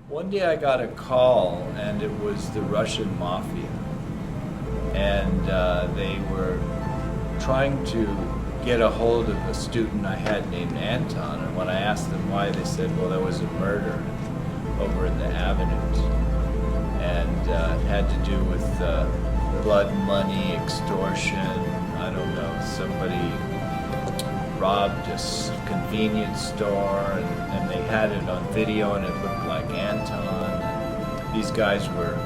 One day I got a call, and it was the Russian mafia, and they were trying to get a hold of a student I had named Anton. And when I asked them why, they said, well, there was a murder over in the Avenues, and it had to do with blood money, extortion. I don't know, somebody robbed a convenience store, and they had it on video, and it looked like Anton. And these guys were,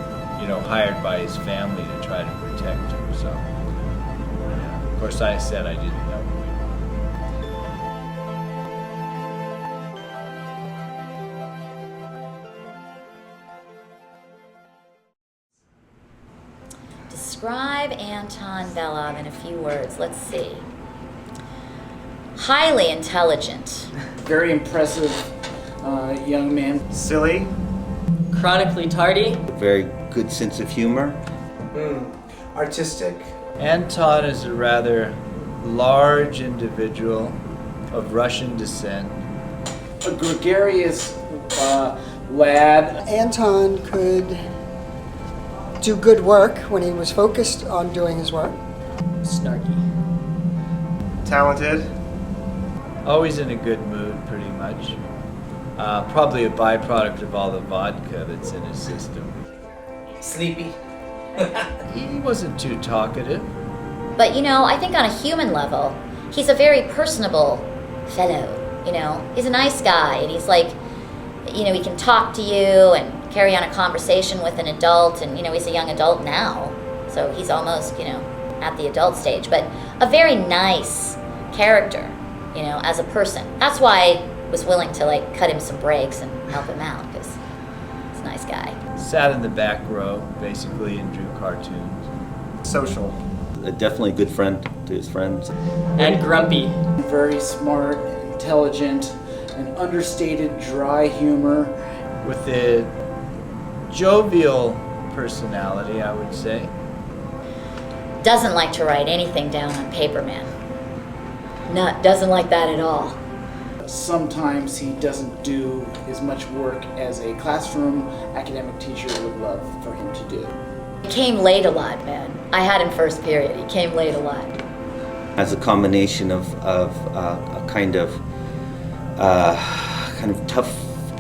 hired by his family to try to protect him. So, of course, I said I didn't know. Describe Anton Belov in a few words. Let's see. Highly intelligent. Very impressive young man. Silly. Chronically tardy. Very good sense of humor. Artistic. Anton is a rather large individual of Russian descent. A gregarious lad. Anton could do good work when he was focused on doing his work. Snarky. Talented. Always in a good mood, pretty much. Probably a byproduct of all the vodka that's in his system. Sleepy. He wasn't too talkative. But I think on a human level, he's a very personable fellow. He's a nice guy, and he's like, he can talk to you and carry on a conversation with an adult, and he's a young adult now, so he's almost, at the adult stage, but a very nice character, as a person. That's why I was willing to cut him some breaks and help him out, because he's a nice guy. Sat in the back row, basically, and drew cartoons. Social. Definitely a good friend to his friends. And grumpy. Very smart, intelligent, and understated dry humor. With a jovial personality, I would say. Doesn't like to write anything down on paper, man. Doesn't like that at all. Sometimes he doesn't do as much work as a classroom academic teacher would love for him to do. He came late a lot, man. I had him first period. He came late a lot. As a combination of a kind of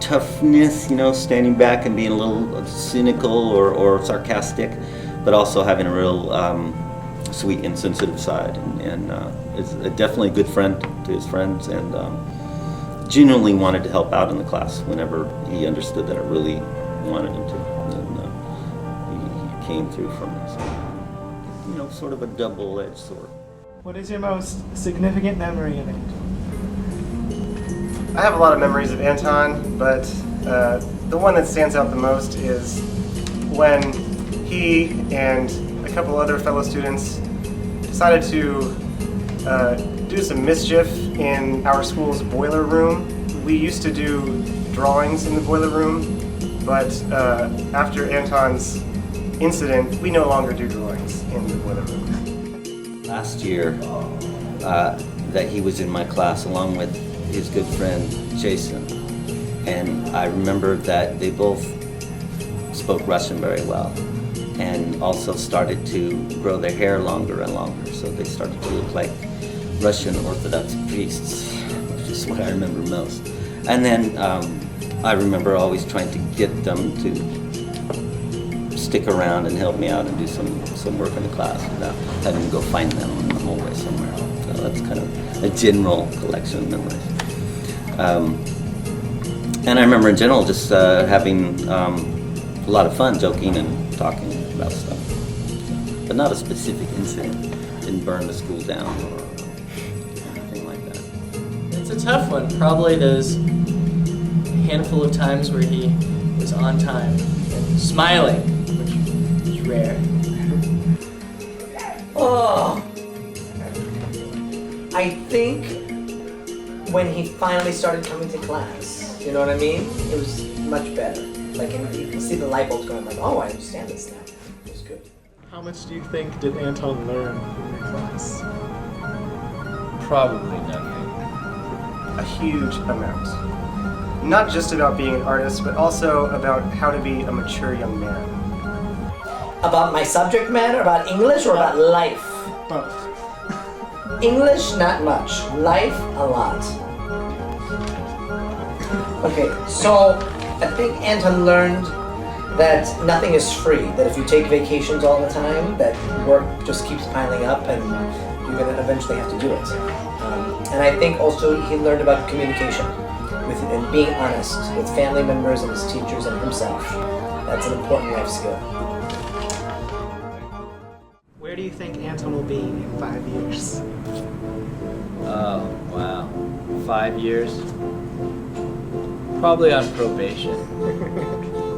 toughness, standing back and being a little cynical or sarcastic, but also having a real sweet and sensitive side, and is definitely a good friend to his friends, and genuinely wanted to help out in the class whenever he understood that I really wanted him to, and he came through for me. So, sort of a double-edged sword. What is your most significant memory of Anton? I have a lot of memories of Anton, but the one that stands out the most is when he and a couple other fellow students decided to do some mischief in our school's boiler room. We used to do drawings in the boiler room, but after Anton's incident, we no longer do drawings in the boiler room. Last year, that he was in my class along with his good friend Jason, and I remember that they both spoke Russian very well, and also started to grow their hair longer and longer, so they started to look like Russian Orthodox priests, which is what I remember most. And then I remember always trying to get them to stick around and help me out and do some work in the class without having to go find them in the hallway somewhere. So that's kind of a general collection of memories. And I remember in general just having a lot of fun joking and talking about stuff. But not a specific incident. Didn't burn the school down or anything like that. It's a tough one. Probably those handful of times where he was on time and smiling, which is rare. Oh! I think when he finally started coming to class, you know what I mean? It was much better. You can see the light bulbs going oh, I understand this now. It was good. How much do you think did Anton learn in your class? Probably nothing. A huge amount. not just about being an artist, but also about how to be a mature young man. About my subject matter, about English, or about life? Both. English, not much. Life, a lot. Okay, so I think Anton learned that nothing is free, that if you take vacations all the time, that work just keeps piling up and you're going to eventually have to do it. And I think also he learned about communication and being honest with family members and his teachers and himself. That's an important life skill. Where do you think Anton will be in 5 years? Oh, wow. 5 years? Probably on probation.